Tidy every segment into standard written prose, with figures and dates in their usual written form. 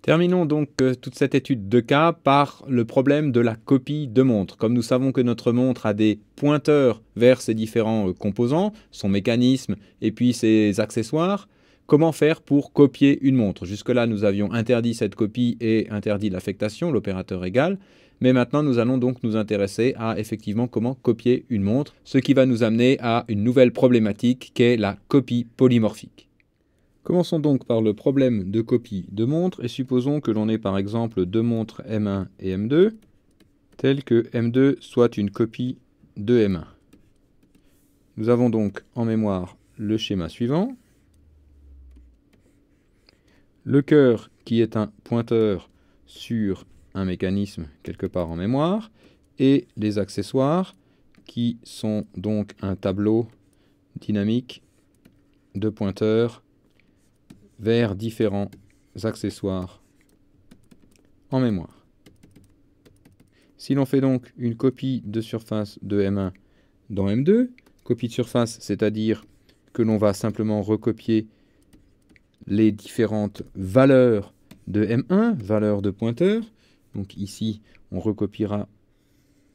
Terminons donc toute cette étude de cas par le problème de la copie de montre. Comme nous savons que notre montre a des pointeurs vers ses différents composants, son mécanisme et puis ses accessoires, comment faire pour copier une montre? Jusque-là, nous avions interdit cette copie et interdit l'affectation, l'opérateur égal. Mais maintenant, nous allons donc nous intéresser à effectivement comment copier une montre, ce qui va nous amener à une nouvelle problématique qui est la copie polymorphique. Commençons donc par le problème de copie de montre et supposons que l'on ait par exemple deux montres M1 et M2, telles que M2 soit une copie de M1. Nous avons donc en mémoire le schéma suivant. Le cœur qui est un pointeur sur un mécanisme quelque part en mémoire et les accessoires qui sont donc un tableau dynamique de pointeurs vers différents accessoires en mémoire. Si l'on fait donc une copie de surface de M1 dans M2, copie de surface, c'est-à-dire que l'on va simplement recopier les différentes valeurs de M1, valeurs de pointeur. Donc ici, on recopiera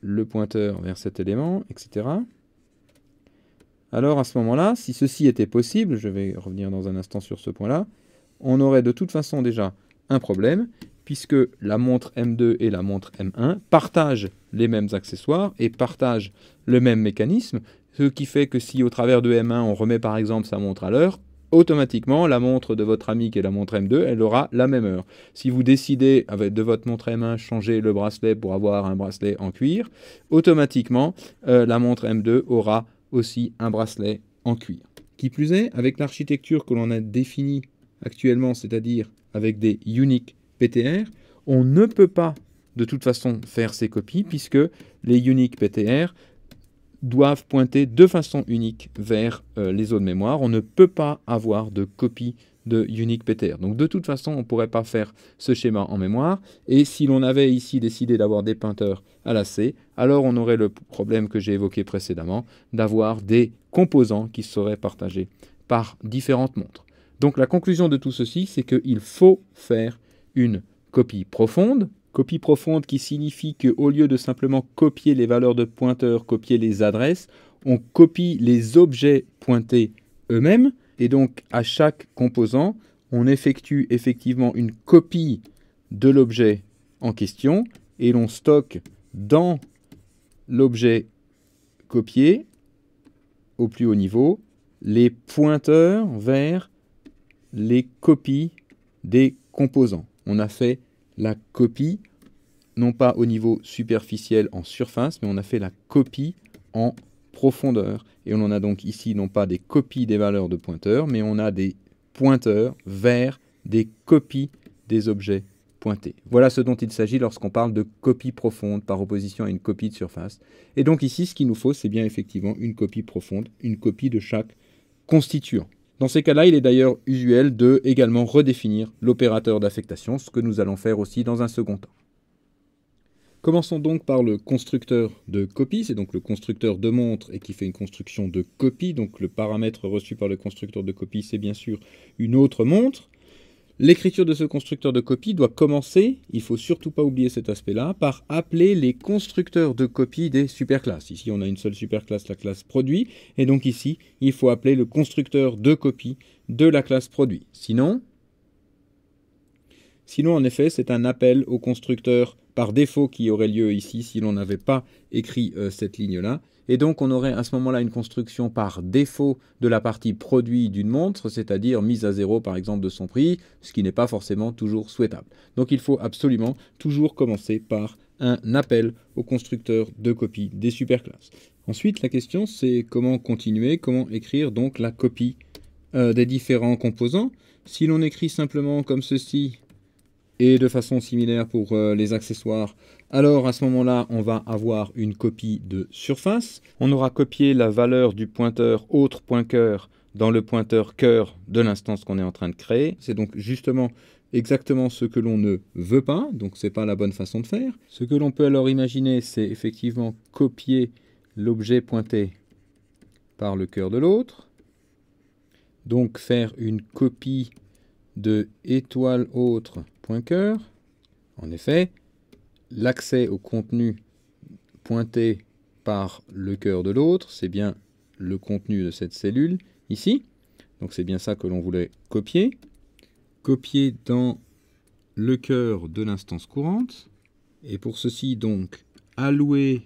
le pointeur vers cet élément, etc. Alors à ce moment-là, si ceci était possible, je vais revenir dans un instant sur ce point-là, on aurait de toute façon déjà un problème, puisque la montre M2 et la montre M1 partagent les mêmes accessoires et partagent le même mécanisme, ce qui fait que si au travers de M1 on remet par exemple sa montre à l'heure, automatiquement la montre de votre ami qui est la montre M2, elle aura la même heure. Si vous décidez avec de votre montre M1 changer le bracelet pour avoir un bracelet en cuir, automatiquement la montre M2 aura aussi un bracelet en cuir. Qui plus est, avec l'architecture que l'on a définie actuellement, c'est-à-dire avec des unique PTR, on ne peut pas de toute façon faire ces copies puisque les unique PTR doivent pointer de façon unique vers les zones mémoire. On ne peut pas avoir de copie de unique PTR. Donc de toute façon, on ne pourrait pas faire ce schéma en mémoire. Et si l'on avait ici décidé d'avoir des pointeurs à la C, alors on aurait le problème que j'ai évoqué précédemment, d'avoir des composants qui seraient partagés par différentes montres. Donc la conclusion de tout ceci, c'est qu'il faut faire une copie profonde qui signifie qu'au lieu de simplement copier les valeurs de pointeurs, copier les adresses, on copie les objets pointés eux-mêmes. Et donc, à chaque composant, on effectue effectivement une copie de l'objet en question et l'on stocke dans l'objet copié, au plus haut niveau, les pointeurs vers les copies des composants. On a fait la copie, non pas au niveau superficiel en surface, mais on a fait la copie en profondeur. Et on en a donc ici non pas des copies des valeurs de pointeurs, mais on a des pointeurs vers des copies des objets pointés. Voilà ce dont il s'agit lorsqu'on parle de copie profonde par opposition à une copie de surface. Et donc ici, ce qu'il nous faut, c'est bien effectivement une copie profonde, une copie de chaque constituant. Dans ces cas-là, il est d'ailleurs usuel de également redéfinir l'opérateur d'affectation, ce que nous allons faire aussi dans un second temps. Commençons donc par le constructeur de copie, c'est donc le constructeur de montre et qui fait une construction de copie, donc le paramètre reçu par le constructeur de copie, c'est bien sûr une autre montre. L'écriture de ce constructeur de copie doit commencer, il ne faut surtout pas oublier cet aspect-là, par appeler les constructeurs de copie des superclasses. Ici, on a une seule superclasse, la classe produit, et donc ici, il faut appeler le constructeur de copie de la classe produit. Sinon, en effet, c'est un appel au constructeur par défaut qui aurait lieu ici si l'on n'avait pas écrit cette ligne-là. Et donc, on aurait à ce moment-là une construction par défaut de la partie produit d'une montre, c'est-à-dire mise à zéro, par exemple, de son prix, ce qui n'est pas forcément toujours souhaitable. Donc, il faut absolument toujours commencer par un appel au constructeur de copie des superclasses. Ensuite, la question, c'est comment continuer, comment écrire donc la copie des différents composants. Si l'on écrit simplement comme ceci, et de façon similaire pour les accessoires, alors à ce moment-là, on va avoir une copie de surface. On aura copié la valeur du pointeur autre point cœur dans le pointeur cœur de l'instance qu'on est en train de créer. C'est donc justement exactement ce que l'on ne veut pas, donc c'est pas la bonne façon de faire. Ce que l'on peut alors imaginer, c'est effectivement copier l'objet pointé par le cœur de l'autre, donc faire une copie de étoile autre .cœur. En effet, l'accès au contenu pointé par le cœur de l'autre, c'est bien le contenu de cette cellule ici. Donc c'est bien ça que l'on voulait copier. Copier dans le cœur de l'instance courante. Et pour ceci, donc, allouer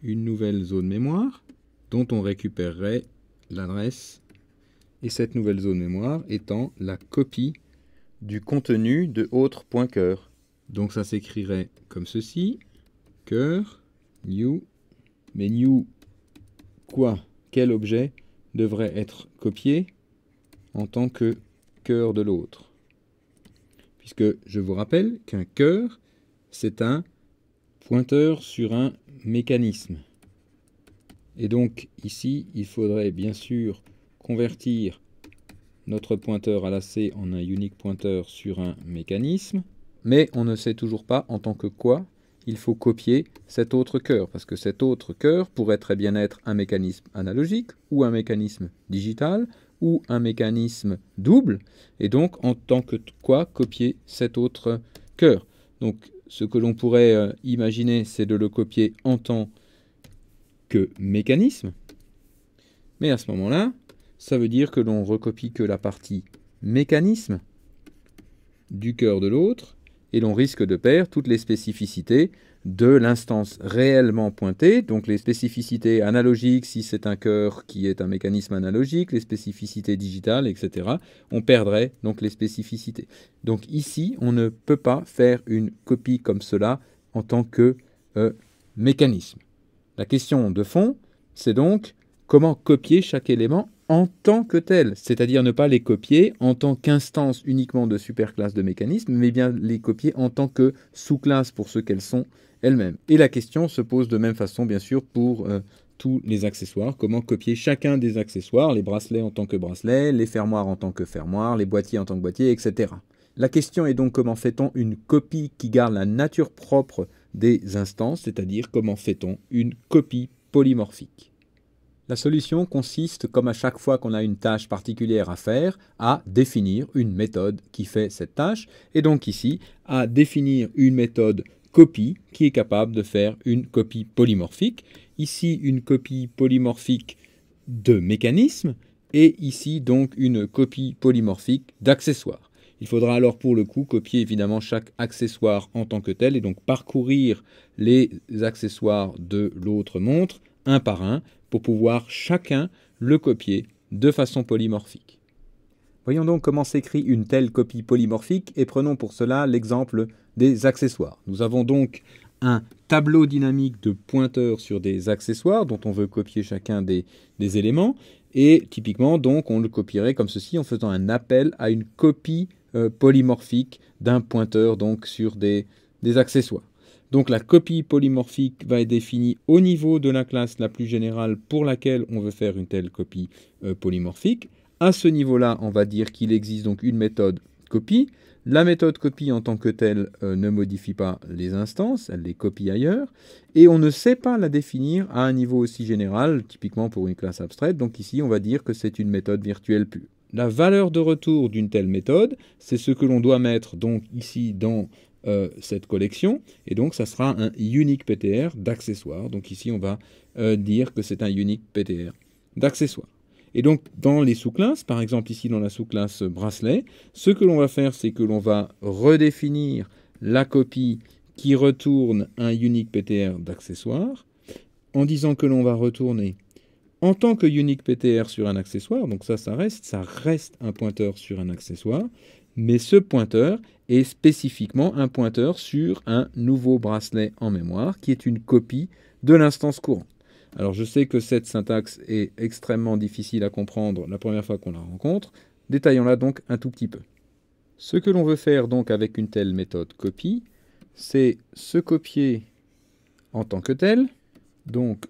une nouvelle zone mémoire dont on récupérerait l'adresse. Et cette nouvelle zone mémoire étant la copie du contenu de autre.cœur. Donc ça s'écrirait comme ceci. Cœur, new. Mais new, quoi? Quel objet devrait être copié en tant que cœur de l'autre? Puisque je vous rappelle qu'un cœur, c'est un pointeur sur un mécanisme. Et donc ici, il faudrait bien sûr convertir notre pointeur à lacet en un unique pointeur sur un mécanisme. Mais on ne sait toujours pas en tant que quoi il faut copier cet autre cœur. Parce que cet autre cœur pourrait très bien être un mécanisme analogique ou un mécanisme digital ou un mécanisme double. Et donc en tant que quoi copier cet autre cœur. Donc ce que l'on pourrait imaginer, c'est de le copier en tant que mécanisme. Mais à ce moment-là, ça veut dire que l'on recopie que la partie mécanisme du cœur de l'autre, et l'on risque de perdre toutes les spécificités de l'instance réellement pointée, donc les spécificités analogiques si c'est un cœur qui est un mécanisme analogique, les spécificités digitales, etc. On perdrait donc les spécificités. Donc ici, on ne peut pas faire une copie comme cela en tant que mécanisme. La question de fond, c'est donc comment copier chaque élément en tant que tel, c'est-à-dire ne pas les copier en tant qu'instance uniquement de superclasse de mécanisme, mais bien les copier en tant que sous-classe pour ce qu'elles sont elles-mêmes. Et la question se pose de même façon, bien sûr, pour tous les accessoires. Comment copier chacun des accessoires, les bracelets en tant que bracelets, les fermoirs en tant que fermoirs, les boîtiers en tant que boîtiers, etc. La question est donc comment fait-on une copie qui garde la nature propre des instances, c'est-à-dire comment fait-on une copie polymorphique. La solution consiste, comme à chaque fois qu'on a une tâche particulière à faire, à définir une méthode qui fait cette tâche, et donc ici, à définir une méthode copie qui est capable de faire une copie polymorphique. Ici, une copie polymorphique de mécanisme, et ici, donc, une copie polymorphique d'accessoires. Il faudra alors pour le coup copier évidemment chaque accessoire en tant que tel, et donc parcourir les accessoires de l'autre montre, un par un, pour pouvoir chacun le copier de façon polymorphique. Voyons donc comment s'écrit une telle copie polymorphique et prenons pour cela l'exemple des accessoires. Nous avons donc un tableau dynamique de pointeurs sur des accessoires dont on veut copier chacun des éléments et typiquement donc on le copierait comme ceci en faisant un appel à une copie polymorphique d'un pointeur donc sur des accessoires. Donc la copie polymorphique va être définie au niveau de la classe la plus générale pour laquelle on veut faire une telle copie polymorphique. À ce niveau-là, on va dire qu'il existe donc une méthode copie. La méthode copie en tant que telle ne modifie pas les instances, elle les copie ailleurs. Et on ne sait pas la définir à un niveau aussi général, typiquement pour une classe abstraite. Donc ici, on va dire que c'est une méthode virtuelle pure. La valeur de retour d'une telle méthode, c'est ce que l'on doit mettre donc ici dans cette collection, et donc ça sera un unique PTR d'accessoires. Donc ici on va dire que c'est un unique PTR d'accessoires. Et donc dans les sous-classes, par exemple ici dans la sous-classe bracelet, ce que l'on va faire, c'est que l'on va redéfinir la copie qui retourne un unique PTR d'accessoires, en disant que l'on va retourner en tant que unique PTR sur un accessoire, donc ça reste un pointeur sur un accessoire, mais ce pointeur est spécifiquement un pointeur sur un nouveau bracelet en mémoire qui est une copie de l'instance courante. Alors je sais que cette syntaxe est extrêmement difficile à comprendre la première fois qu'on la rencontre, détaillons-la donc un tout petit peu. Ce que l'on veut faire donc avec une telle méthode copie, c'est se copier en tant que tel, donc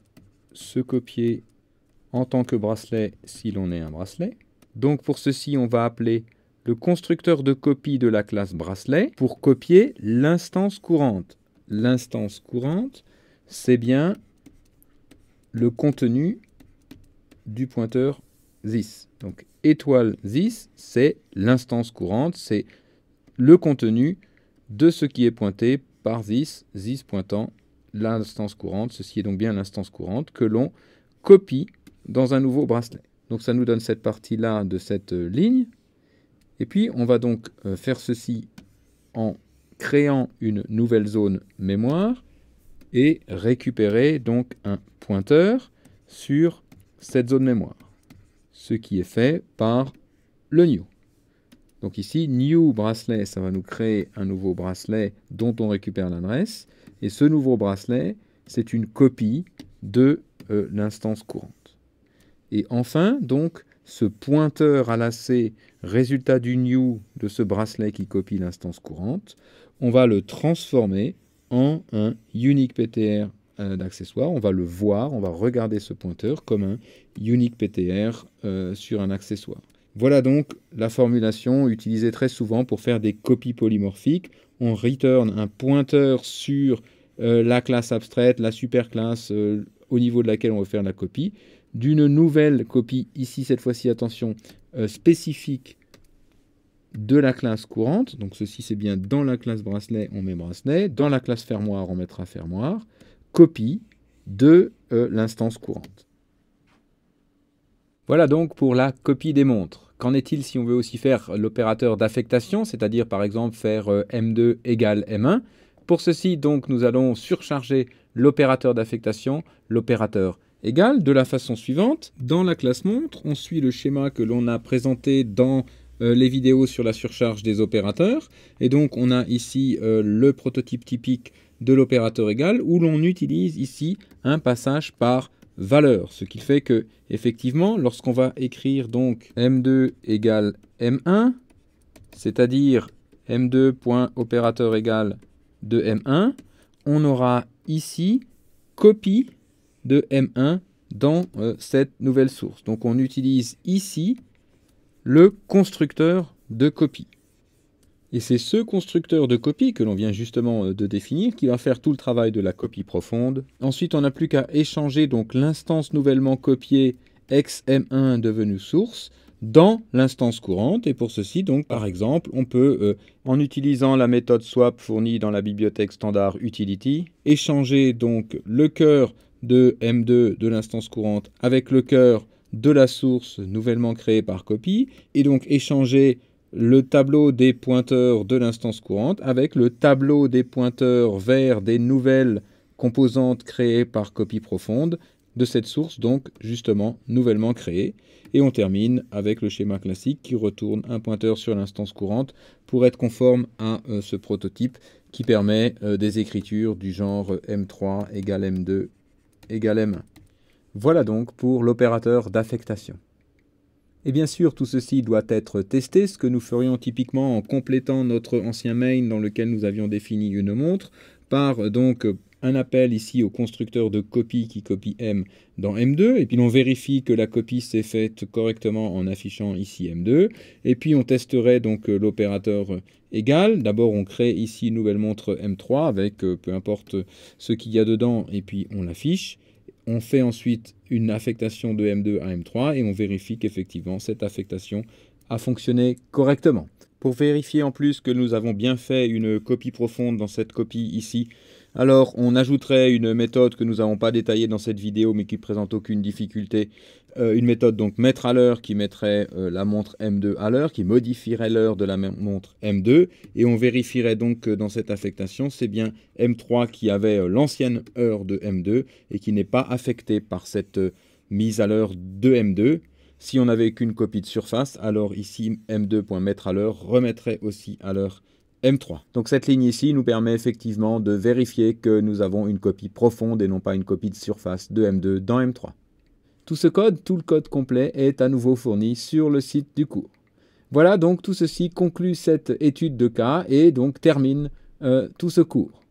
se copier en tant que bracelet si l'on est un bracelet. Donc pour ceci, on va appeler le constructeur de copie de la classe bracelet pour copier l'instance courante. L'instance courante, c'est bien le contenu du pointeur this. Donc étoile this, c'est l'instance courante, c'est le contenu de ce qui est pointé par this pointant l'instance courante. Ceci est donc bien l'instance courante que l'on copie dans un nouveau bracelet. Donc ça nous donne cette partie-là de cette ligne. Et puis on va donc faire ceci en créant une nouvelle zone mémoire et récupérer donc un pointeur sur cette zone mémoire. Ce qui est fait par le new. Donc ici, new bracelet, ça va nous créer un nouveau bracelet dont on récupère l'adresse. Et ce nouveau bracelet, c'est une copie de l'instance courante. Et enfin, donc, ce pointeur à lacet, résultat du new de ce bracelet qui copie l'instance courante, on va le transformer en un unique PTR d'accessoire. On va le voir, on va regarder ce pointeur comme un unique PTR sur un accessoire. Voilà donc la formulation utilisée très souvent pour faire des copies polymorphiques. On return un pointeur sur la classe abstraite, la superclasse au niveau de laquelle on veut faire la copie, d'une nouvelle copie, ici cette fois-ci, attention, spécifique de la classe courante. Donc ceci c'est bien dans la classe bracelet, on met bracelet. Dans la classe fermoir, on mettra fermoir. Copie de l'instance courante. Voilà donc pour la copie des montres. Qu'en est-il si on veut aussi faire l'opérateur d'affectation, c'est-à-dire par exemple faire M2 égale M1? Pour ceci, donc, nous allons surcharger l'opérateur d'affectation, l'opérateur égal, de la façon suivante. Dans la classe montre, on suit le schéma que l'on a présenté dans les vidéos sur la surcharge des opérateurs. Et donc, on a ici le prototype typique de l'opérateur égal, où l'on utilise ici un passage par valeur, ce qui fait que, effectivement, lorsqu'on va écrire donc M2 égale M1, c'est-à-dire M2.opérateur égal de M1, on aura ici copie de M1 dans cette nouvelle source. Donc on utilise ici le constructeur de copie. Et c'est ce constructeur de copie que l'on vient justement de définir qui va faire tout le travail de la copie profonde. Ensuite, on n'a plus qu'à échanger donc l'instance nouvellement copiée XM1 devenue source dans l'instance courante. Et pour ceci, donc, par exemple, on peut, en utilisant la méthode swap fournie dans la bibliothèque standard utility, échanger donc le cœur de M2 de l'instance courante avec le cœur de la source nouvellement créée par copie, et donc échanger le tableau des pointeurs de l'instance courante avec le tableau des pointeurs vers des nouvelles composantes créées par copie profonde de cette source, donc justement nouvellement créée. Et on termine avec le schéma classique qui retourne un pointeur sur l'instance courante pour être conforme à ce prototype qui permet des écritures du genre M3 égale M2 égale M1. Voilà donc pour l'opérateur d'affectation. Et bien sûr, tout ceci doit être testé, ce que nous ferions typiquement en complétant notre ancien main dans lequel nous avions défini une montre, par donc un appel ici au constructeur de copie qui copie M dans M2, et puis l'on vérifie que la copie s'est faite correctement en affichant ici M2, et puis on testerait donc l'opérateur égal. D'abord on crée ici une nouvelle montre M3 avec peu importe ce qu'il y a dedans, et puis on l'affiche. On fait ensuite une affectation de M2 à M3 et on vérifie qu'effectivement cette affectation a fonctionné correctement. Pour vérifier en plus que nous avons bien fait une copie profonde dans cette copie ici, alors on ajouterait une méthode que nous n'avons pas détaillée dans cette vidéo mais qui ne présente aucune difficulté. Une méthode donc mettre à l'heure qui mettrait la montre M2 à l'heure, qui modifierait l'heure de la montre M2, et on vérifierait donc que dans cette affectation c'est bien M3 qui avait l'ancienne heure de M2 et qui n'est pas affecté par cette mise à l'heure de M2. Si on n'avait qu'une copie de surface, alors ici M2.mettre à l'heure remettrait aussi à l'heure M3. Donc cette ligne ici nous permet effectivement de vérifier que nous avons une copie profonde et non pas une copie de surface de M2 dans M3. Tout ce code, tout le code complet est à nouveau fourni sur le site du cours. Voilà donc tout ceci conclut cette étude de cas et donc termine tout ce cours.